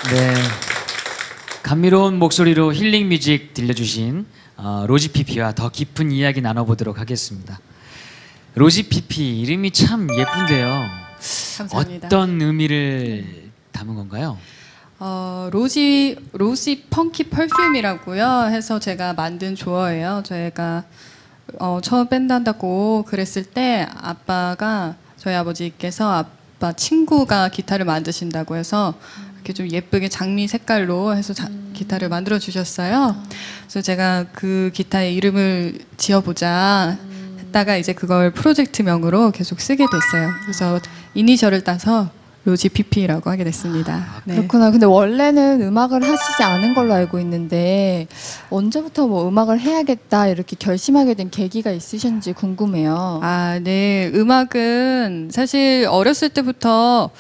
네, 감미로운 목소리로 힐링 뮤직 들려주신 로지피피와 더 깊은 이야기 나눠보도록 하겠습니다. 로지피피 이름이 참 예쁜데요. 감사합니다. 어떤 의미를 담은 건가요? 로지 펑키 퍼퓸이라고요 해서 제가 만든 조어예요. 저희가 처음 밴드 한다고 그랬을 때 아빠가 저희 아버지께서 아빠 친구가 기타를 만드신다고 해서 이렇게 좀 예쁘게 장미 색깔로 해서 기타를 만들어 주셨어요. 그래서 제가 그 기타의 이름을 지어보자 했다가 이제 그걸 프로젝트명으로 계속 쓰게 됐어요. 그래서 이니셜을 따서 로지 피피라고 하게 됐습니다. 네. 그렇구나. 근데 원래는 음악을 하시지 않은 걸로 알고 있는데 언제부터 뭐 음악을 해야겠다 이렇게 결심하게 된 계기가 있으셨는지 궁금해요. 네. 음악은 사실 어렸을 때부터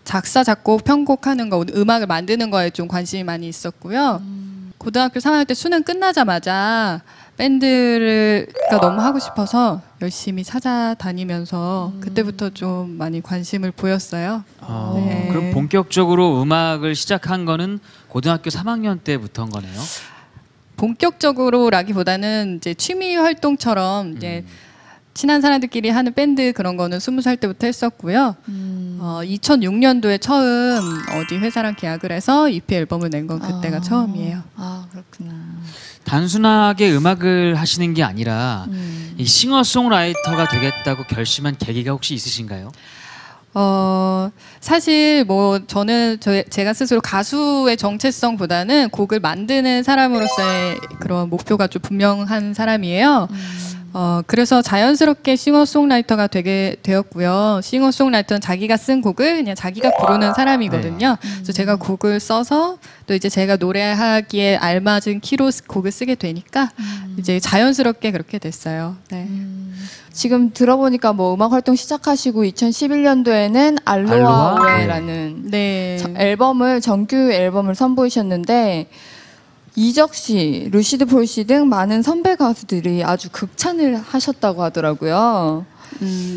작사, 작곡, 편곡하는 거, 음악을 만드는 거에 좀 관심이 많이 있었고요. 고등학교 3학년 때 수능 끝나자마자 밴드가 너무 하고 싶어서 열심히 찾아다니면서 그때부터 좀 많이 관심을 보였어요. 네. 그럼 본격적으로 음악을 시작한 거는 고등학교 3학년 때부터인 거네요? 본격적으로라기보다는 이제 취미 활동처럼 이제 친한 사람들끼리 하는 밴드 그런 거는 20살 때부터 했었고요. 2006년도에 처음 어디 회사랑 계약을 해서 EP 앨범을 낸 건 그때가 처음이에요. 아, 그렇구나. 단순하게 음악을 하시는 게 아니라 이 싱어송라이터가 되겠다고 결심한 계기가 혹시 있으신가요? 사실 뭐 저는 제가 스스로 가수의 정체성보다는 곡을 만드는 사람으로서의 그런 목표가 좀 분명한 사람이에요. 그래서 자연스럽게 싱어송라이터가 되게 되었고요. 싱어송라이터는 자기가 쓴 곡을 그냥 자기가 부르는 사람이거든요. 그래서 제가 곡을 써서 또 이제 제가 노래하기에 알맞은 키로 곡을 쓰게 되니까 이제 자연스럽게 그렇게 됐어요. 네. 지금 들어보니까 뭐 음악 활동 시작하시고 2011년도에는 알로하 오해라는 네. 정규 앨범을 선보이셨는데 이적 씨, 루시드 폴 씨 등 많은 선배 가수들이 아주 극찬을 하셨다고 하더라고요.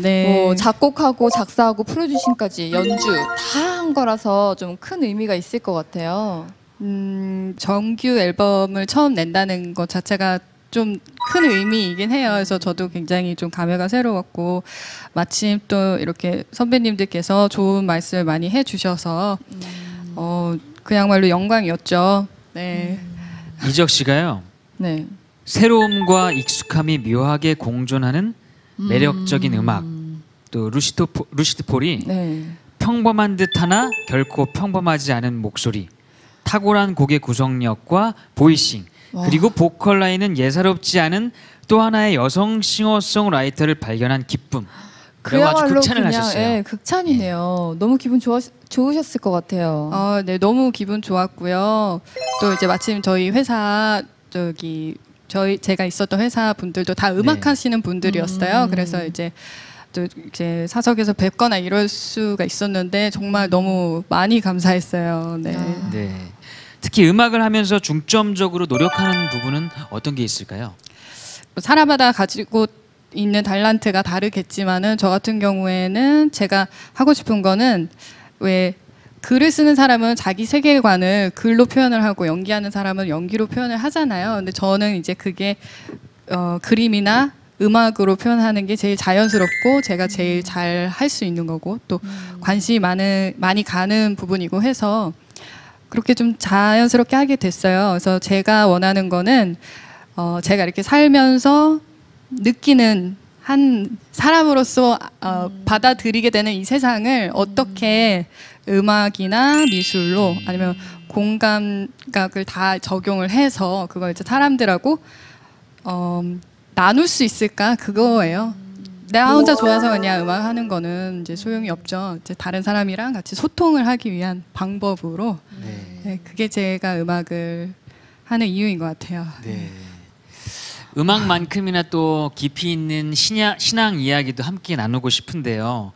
네. 뭐 작곡하고 작사하고 프로듀싱까지 연주 다 한 거라서 좀 큰 의미가 있을 것 같아요. 정규 앨범을 처음 낸다는 것 자체가 좀 큰 의미이긴 해요. 그래서 저도 굉장히 좀 감회가 새로웠고 마침 또 이렇게 선배님들께서 좋은 말씀을 많이 해주셔서 그야말로 영광이었죠. 네. 이적 씨가요. 네. 새로움과 익숙함이 묘하게 공존하는 매력적인 음악. 또 루시드 폴이 네. 평범한 듯하나 결코 평범하지 않은 목소리, 탁월한 곡의 구성력과 보이싱, 그리고 보컬 라인은 예사롭지 않은 또 하나의 여성 싱어송라이터를 발견한 기쁨. 그리고 아주 극찬을 하셨어요. 네, 극찬이네요. 너무 기분 좋으셨을 것 같아요. 네, 너무 기분 좋았고요. 또 이제 마침 저희 회사 제가 있었던 회사 분들도 다 음악 하시는 분들이었어요. 그래서 이제 또 이제 사석에서 뵙거나 이럴 수가 있었는데 정말 너무 많이 감사했어요. 네. 네. 특히 음악을 하면서 중점적으로 노력하는 부분은 어떤 게 있을까요? 사람마다 가지고 있는 달란트가 다르겠지만은 저 같은 경우에는 제가 하고 싶은 거는 왜 글을 쓰는 사람은 자기 세계관을 글로 표현을 하고 연기하는 사람은 연기로 표현을 하잖아요. 근데 저는 이제 그게 그림이나 음악으로 표현하는 게 제일 자연스럽고 제가 제일 잘 할 수 있는 거고 또 관심이 많이 가는 부분이고 해서 그렇게 좀 자연스럽게 하게 됐어요. 그래서 제가 원하는 거는 제가 이렇게 살면서 느끼는 한 사람으로서 받아들이게 되는 이 세상을 어떻게 음악이나 미술로 아니면 공감각을 다 적용을 해서 그걸 이제 사람들하고 나눌 수 있을까 그거예요. 내가 혼자 좋아서 그냥 음악 하는 거는 이제 소용이 없죠. 이제 다른 사람이랑 같이 소통을 하기 위한 방법으로 네, 그게 제가 음악을 하는 이유인 것 같아요. 네. 음악만큼이나 또 깊이 있는 신앙 이야기도 함께 나누고 싶은데요.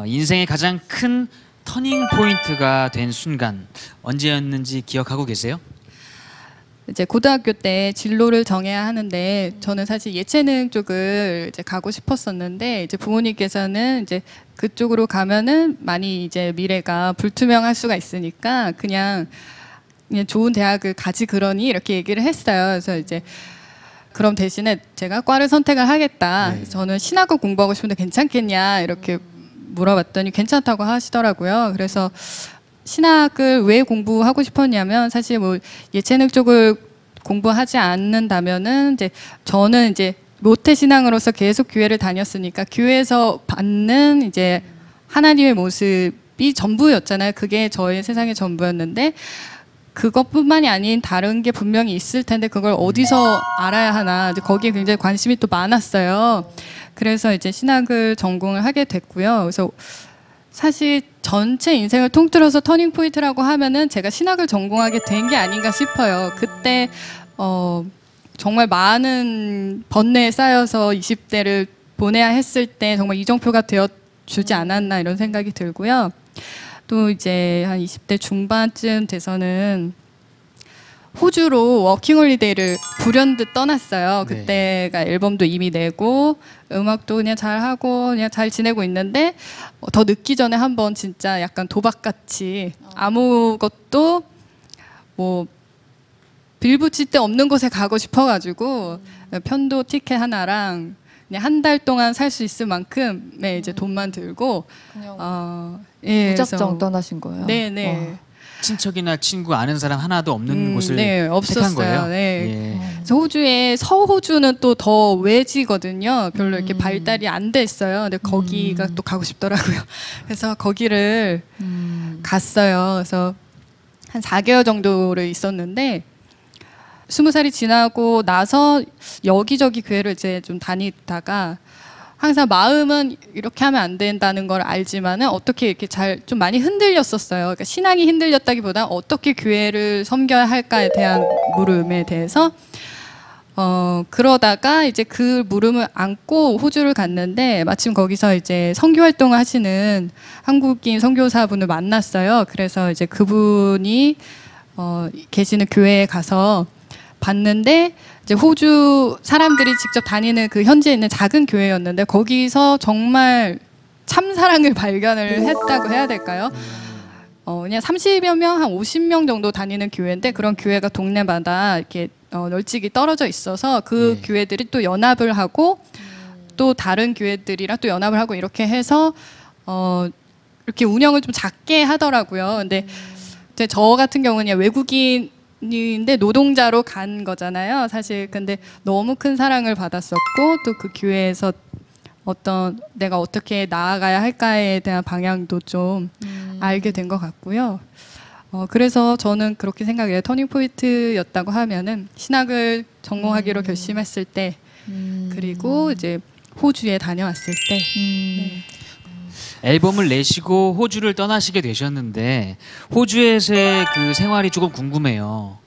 인생의 가장 큰 터닝 포인트가 된 순간 언제였는지 기억하고 계세요? 이제 고등학교 때 진로를 정해야 하는데 저는 사실 예체능 쪽을 이제 가고 싶었었는데 이제 부모님께서는 이제 그쪽으로 가면은 많이 이제 미래가 불투명할 수가 있으니까 그냥 좋은 대학을 가지 그러니 이렇게 얘기를 했어요. 그래서 이제 그럼 대신에 제가 과를 선택을 하겠다. 네. 저는 신학을 공부하고 싶은데 괜찮겠냐 이렇게 물어봤더니 괜찮다고 하시더라고요. 그래서 신학을 왜 공부하고 싶었냐면 사실 뭐 예체능 쪽을 공부하지 않는다면은 이제 저는 이제 모태 신앙으로서 계속 교회를 다녔으니까 교회에서 받는 이제 하나님의 모습이 전부였잖아요. 그게 저의 세상의 전부였는데 그것뿐만이 아닌 다른 게 분명히 있을 텐데 그걸 어디서 알아야 하나 이제 거기에 굉장히 관심이 또 많았어요. 그래서 이제 신학을 전공을 하게 됐고요. 그래서 사실 전체 인생을 통틀어서 터닝 포인트라고 하면은 제가 신학을 전공하게 된 게 아닌가 싶어요. 그때 정말 많은 번뇌에 쌓여서 20대를 보내야 했을 때 정말 이정표가 되어 주지 않았나 이런 생각이 들고요. 또 이제 한 20대 중반쯤 돼서는 호주로 워킹홀리데이를 불현듯 떠났어요. 네. 그때가 앨범도 이미 내고 음악도 그냥 잘하고 그냥 잘 지내고 있는데 더 늦기 전에 한번 진짜 약간 도박같이 아무것도 뭐 빌붙일 데 없는 곳에 가고 싶어가지고 편도 티켓 하나랑 그냥 한 달 동안 살 수 있을 만큼의 이제 돈만 들고 그냥 예, 무작정 그래서 떠나신 거예요. 네네. 친척이나 친구 아는 사람 하나도 없는 곳을 네, 택한 없었어요. 거예요. 네. 예. 그래서 호주의 서호주는 또 더 외지거든요. 별로 이렇게 음. 발달이 안 돼 있어요. 근데 거기가 또 가고 싶더라고요. 그래서 거기를 갔어요. 그래서 한 4개월 정도를 있었는데 20살이 지나고 나서 여기저기 교회를 이제 좀 다니다가 항상 마음은 이렇게 하면 안 된다는 걸 알지만은 어떻게 이렇게 잘 좀 많이 흔들렸었어요. 그러니까 신앙이 흔들렸다기보다 어떻게 교회를 섬겨야 할까에 대한 물음에 대해서 그러다가 이제 그 물음을 안고 호주를 갔는데 마침 거기서 이제 선교 활동을 하시는 한국인 선교사분을 만났어요. 그래서 이제 그분이 계시는 교회에 가서 봤는데 이제 호주 사람들이 직접 다니는 그 현지에 있는 작은 교회였는데 거기서 정말 참사랑을 발견을 했다고 해야 될까요? 그냥 30여 명, 한 50명 정도 다니는 교회인데 그런 교회가 동네마다 이렇게 널찍이 떨어져 있어서 그 네. 교회들이 또 연합을 하고 또 다른 교회들이랑 또 연합을 하고 이렇게 해서 이렇게 운영을 좀 작게 하더라고요. 근데 이제 저 같은 경우는 외국인인데 노동자로 간 거잖아요. 사실 근데 너무 큰 사랑을 받았었고 또 그 교회에서 내가 어떻게 나아가야 할까에 대한 방향도 좀 알게 된 것 같고요. 그래서 저는 그렇게 생각해요. 터닝 포인트였다고 하면은 신학을 전공하기로 결심했을 때, 그리고 이제 호주에 다녀왔을 때. 네. 앨범을 내시고 호주를 떠나시게 되셨는데 호주에서의 그 생활이 조금 궁금해요.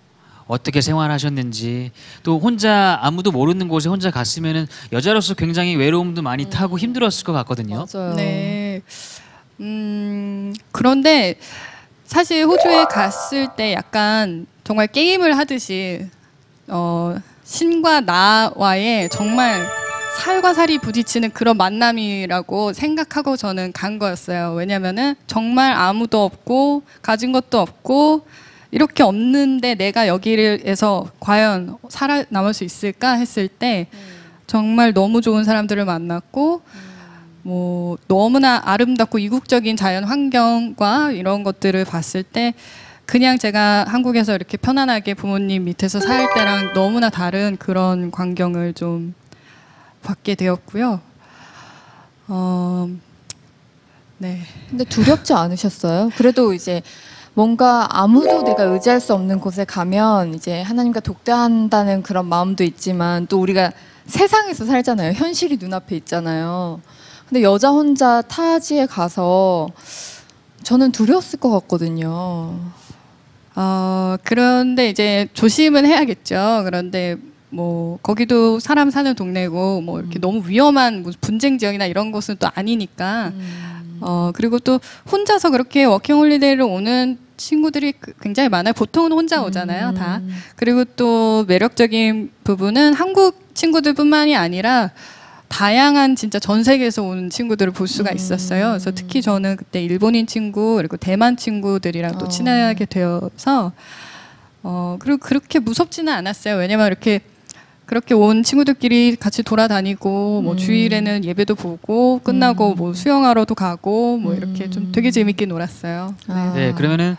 어떻게 생활하셨는지 또 혼자 아무도 모르는 곳에 혼자 갔으면은 여자로서 굉장히 외로움도 많이 타고 힘들었을 것 같거든요. 맞아요. 네. 그런데 사실 호주에 갔을 때 약간 정말 게임을 하듯이 신과 나와의 정말 살과 살이 부딪히는 그런 만남이라고 생각하고 저는 간 거였어요. 왜냐면은 정말 아무도 없고 가진 것도 없고 이렇게 없는데 내가 여기에서 과연 살아남을 수 있을까 했을 때 정말 너무 좋은 사람들을 만났고 뭐 너무나 아름답고 이국적인 자연 환경과 이런 것들을 봤을 때 그냥 제가 한국에서 이렇게 편안하게 부모님 밑에서 살 때랑 너무나 다른 그런 광경을 좀 받게 되었고요. 네. 근데 두렵지 않으셨어요? 그래도 이제 뭔가 아무도 내가 의지할 수 없는 곳에 가면 이제 하나님과 독대한다는 그런 마음도 있지만 또 우리가 세상에서 살잖아요. 현실이 눈앞에 있잖아요. 근데 여자 혼자 타지에 가서 저는 두려웠을 것 같거든요. 그런데 이제 조심은 해야겠죠. 그런데 뭐 거기도 사람 사는 동네고 뭐 이렇게 너무 위험한 뭐 분쟁 지역이나 이런 곳은 또 아니니까. 그리고 또 혼자서 그렇게 워킹홀리데이를 오는 친구들이 굉장히 많아요. 보통은 혼자 오잖아요, 다. 그리고 또 매력적인 부분은 한국 친구들뿐만이 아니라 다양한 진짜 전 세계에서 온 친구들을 볼 수가 있었어요. 그래서 특히 저는 그때 일본인 친구 그리고 대만 친구들이랑 또 친하게 되어서 그리고 그렇게 무섭지는 않았어요. 왜냐면 이렇게 그렇게 온 친구들끼리 같이 돌아다니고 뭐 주일에는 예배도 보고 끝나고 뭐 수영하러도 가고 뭐 이렇게 좀 되게 재밌게 놀았어요. 네, 그러면은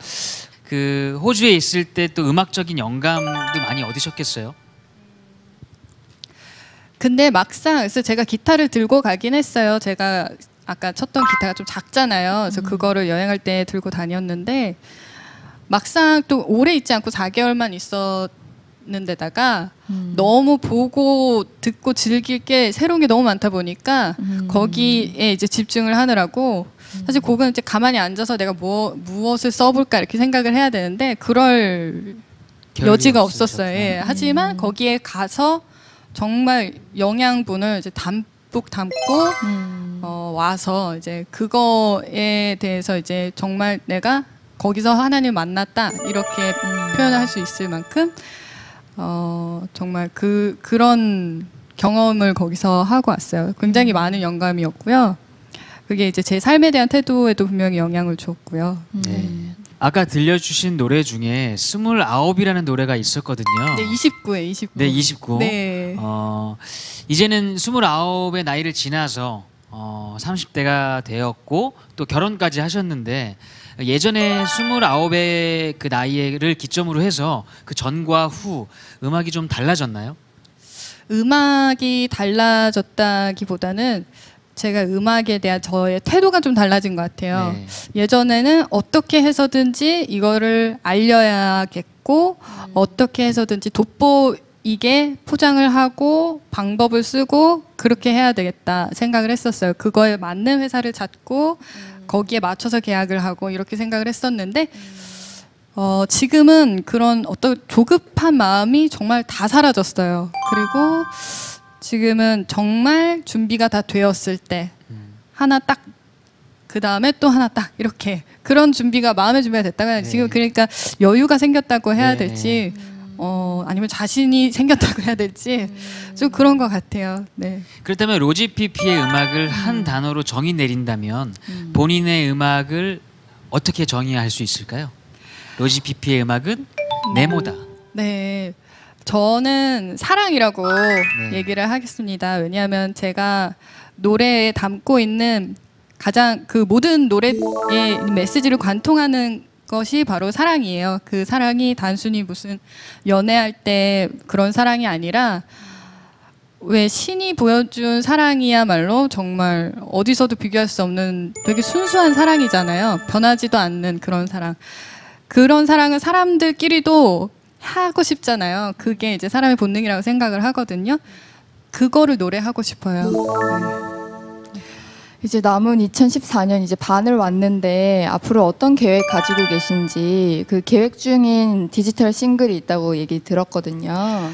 그 호주에 있을 때 또 음악적인 영감도 많이 얻으셨겠어요? 근데 막상 그래서 제가 기타를 들고 가긴 했어요. 제가 아까 쳤던 기타가 좀 작잖아요. 그래서 그거를 여행할 때 들고 다녔는데 막상 또 오래 있지 않고 4개월만 있었는 데다가 너무 보고 듣고 즐길 게 새로운 게 너무 많다 보니까 거기에 이제 집중을 하느라고 사실 곡은 이제 가만히 앉아서 내가 무엇을 써볼까 이렇게 생각을 해야 되는데 그럴 여지가 없었어요. 예. 하지만 거기에 가서 정말 영양분을 이제 담뿍 담고 와서 이제 그거에 대해서 이제 정말 내가 거기서 하나님을 만났다 이렇게 표현을 할 수 있을 만큼 정말 그런 경험을 거기서 하고 왔어요. 굉장히 많은 영감이었고요. 그게 이제 제 삶에 대한 태도에도 분명히 영향을 줬고요. 네. 아까 들려주신 노래 중에 29이라는 노래가 있었거든요. 네, 29에 29. 네, 29. 네. 이제는 29의 나이를 지나서 30대가 되었고 또 결혼까지 하셨는데 예전에 29의 그 나이를 기점으로 해서 그 전과 후 음악이 좀 달라졌나요? 음악이 달라졌다기보다는 제가 음악에 대한 저의 태도가 좀 달라진 것 같아요. 네. 예전에는 어떻게 해서든지 이거를 알려야겠고 어떻게 해서든지 돋보이게 포장을 하고 방법을 쓰고 그렇게 해야 되겠다 생각을 했었어요. 그거에 맞는 회사를 찾고 거기에 맞춰서 계약을 하고 이렇게 생각을 했었는데 지금은 그런 어떤 조급한 마음이 정말 다 사라졌어요. 그리고 지금은 정말 준비가 다 되었을 때 하나 딱 그 다음에 또 하나 딱 이렇게 그런 준비가 마음의 준비가 됐다가 네. 지금 그러니까 여유가 생겼다고 해야 네. 될지 아니면 자신이 생겼다고 해야 될지 좀 그런 것 같아요. 네. 그렇다면 로지 피피의 음악을 한 단어로 정의 내린다면 본인의 음악을 어떻게 정의할 수 있을까요? 로지 피피의 음악은 네모다. 네. 저는 사랑이라고 네. 얘기를 하겠습니다. 왜냐하면 제가 노래에 담고 있는 가장 그 모든 노래의 메시지를 관통하는 것이 바로 사랑이에요. 그 사랑이 단순히 무슨 연애할 때 그런 사랑이 아니라 왜 신이 보여준 사랑이야말로 정말 어디서도 비교할 수 없는 되게 순수한 사랑이잖아요. 변하지도 않는 그런 사랑. 그런 사랑은 사람들끼리도 하고 싶잖아요. 그게 이제 사람의 본능이라고 생각을 하거든요. 그거를 노래하고 싶어요. 네. 이제 남은 2014년 이제 반을 왔는데 앞으로 어떤 계획 가지고 계신지 그 계획 중인 디지털 싱글이 있다고 얘기 들었거든요.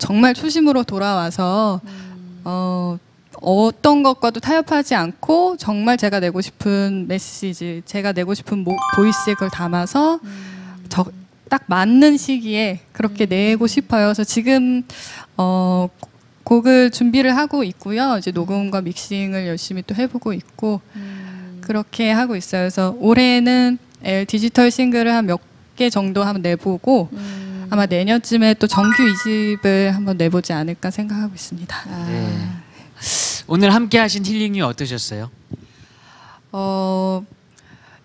정말 초심으로 돌아와서 어떤 것과도 타협하지 않고 정말 제가 내고 싶은 메시지, 제가 내고 싶은 보이스에 그걸 담아서 딱 맞는 시기에 그렇게 내고 싶어요. 그래서 지금 곡을 준비를 하고 있고요. 이제 녹음과 믹싱을 열심히 또 해보고 있고 그렇게 하고 있어요. 그래서 올해는 디지털 싱글을 한 몇 개 정도 한번 내보고 아마 내년쯤에 또 정규 2집을 한번 내보지 않을까 생각하고 있습니다. 네. 오늘 함께 하신 힐링이 어떠셨어요?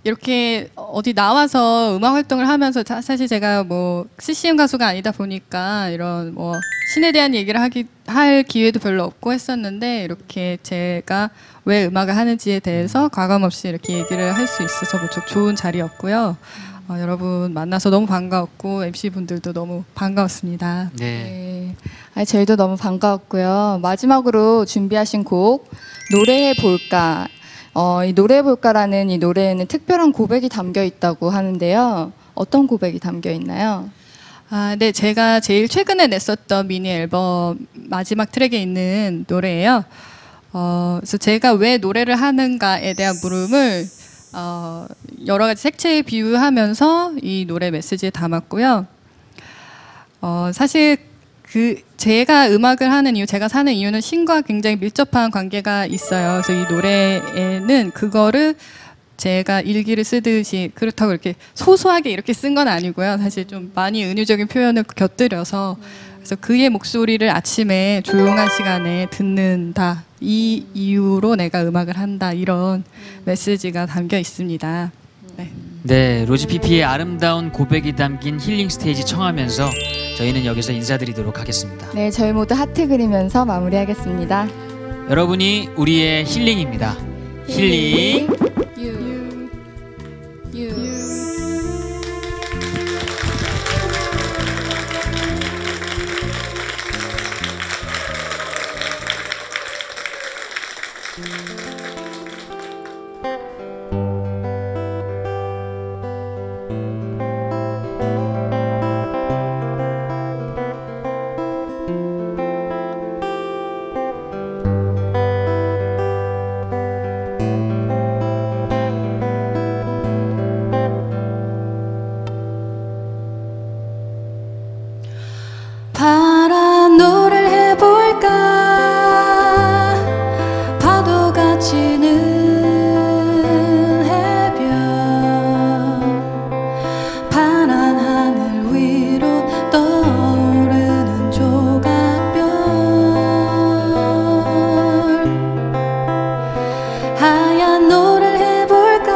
이렇게 어디 나와서 음악 활동을 하면서 사실 제가 뭐 CCM 가수가 아니다 보니까 이런 뭐 신에 대한 얘기를 할 기회도 별로 없고 했었는데 이렇게 제가 왜 음악을 하는지에 대해서 과감 없이 이렇게 얘기를 할 수 있어서 무척 좋은 자리였고요. 여러분 만나서 너무 반가웠고 MC 분들도 너무 반가웠습니다. 네. 네. 저희도 너무 반가웠고요. 마지막으로 준비하신 곡 노래해 볼까. 이 노래해 볼까라는 이 노래에는 특별한 고백이 담겨 있다고 하는데요. 어떤 고백이 담겨 있나요? 네, 제가 제일 최근에 냈었던 미니 앨범 마지막 트랙에 있는 노래예요. 그래서 제가 왜 노래를 하는가에 대한 물음을 여러 가지 색채에 비유하면서 이 노래 메시지에 담았고요. 사실 제가 음악을 하는 이유, 제가 사는 이유는 신과 굉장히 밀접한 관계가 있어요. 그래서 이 노래에는 그거를 제가 일기를 쓰듯이 그렇다고 이렇게 소소하게 이렇게 쓴 건 아니고요. 사실 좀 많이 은유적인 표현을 곁들여서 그래서 그의 목소리를 아침에 조용한 시간에 듣는다. 이 이유로 내가 음악을 한다. 이런 메시지가 담겨 있습니다. 네. 네, 로지피피의 아름다운 고백이 담긴 힐링 스테이지 청하면서 저희는 여기서 인사드리도록 하겠습니다. 네, 저희 모두 하트 그리면서 마무리하겠습니다. 여러분이 우리의 힐링입니다. 힐링. 파란 노를 해볼까 파도가 치는 해변 파란 하늘 위로 떠오르는 조각별 하얀 노를 해볼까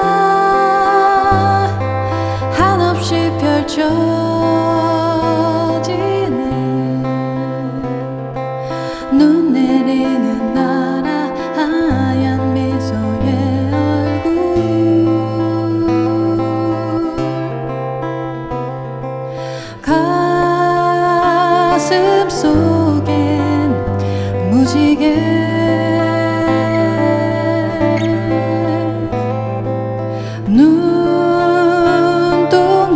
한없이 펼쳐 눈 내리는 나라 하얀 미소의 얼굴 가슴 속엔 무지개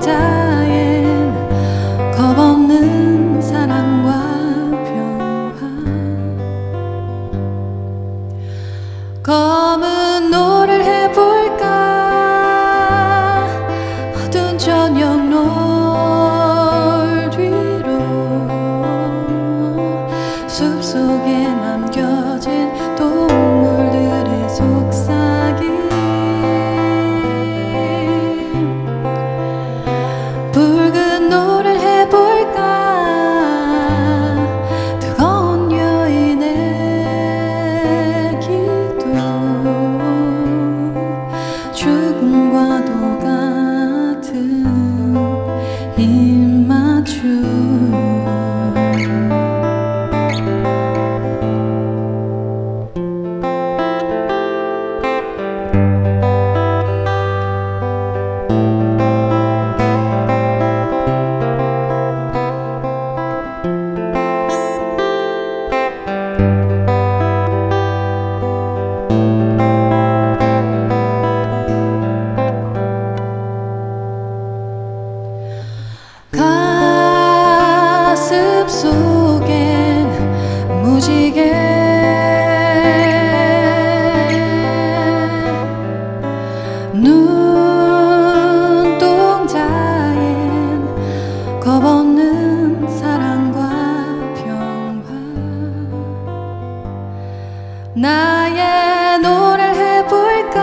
눈동자엔 겁없는 사랑과 검은 노를 해볼까 어두운 저녁 노을 뒤로 숲속에 남겨진 동물들의 속삭임 붉은 노를 해볼까 뜨거운 여인의 죽음과도 같은 입맞춤 가슴 속엔 무지개 눈동자엔 겁없는 사랑과 평화 나의 노를 해볼까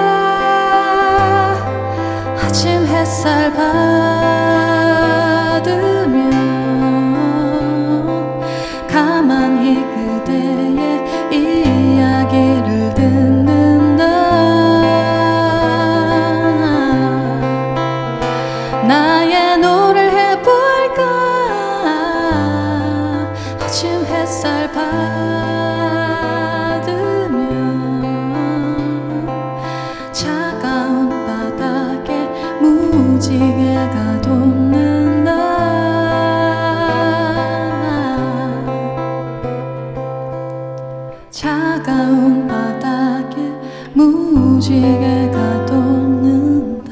아침 햇살 받으며 가만히 그대의 이야기를 듣는다 나의 노를 해볼까 아침 햇살 받으며 차가운 바닥에 무지개가 돋는다 차가운 바닥에 무지개가 돋는다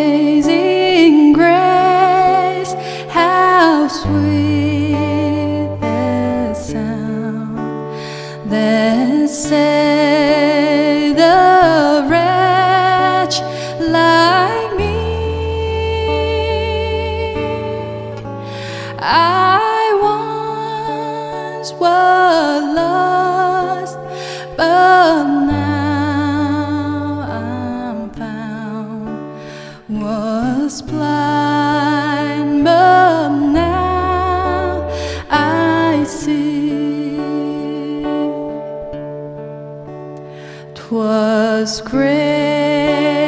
Amazing grace, how sweet the sound that saved a wretch like me. I once was lost, but now I'm found. Was blind, but now I see. 'Twas grace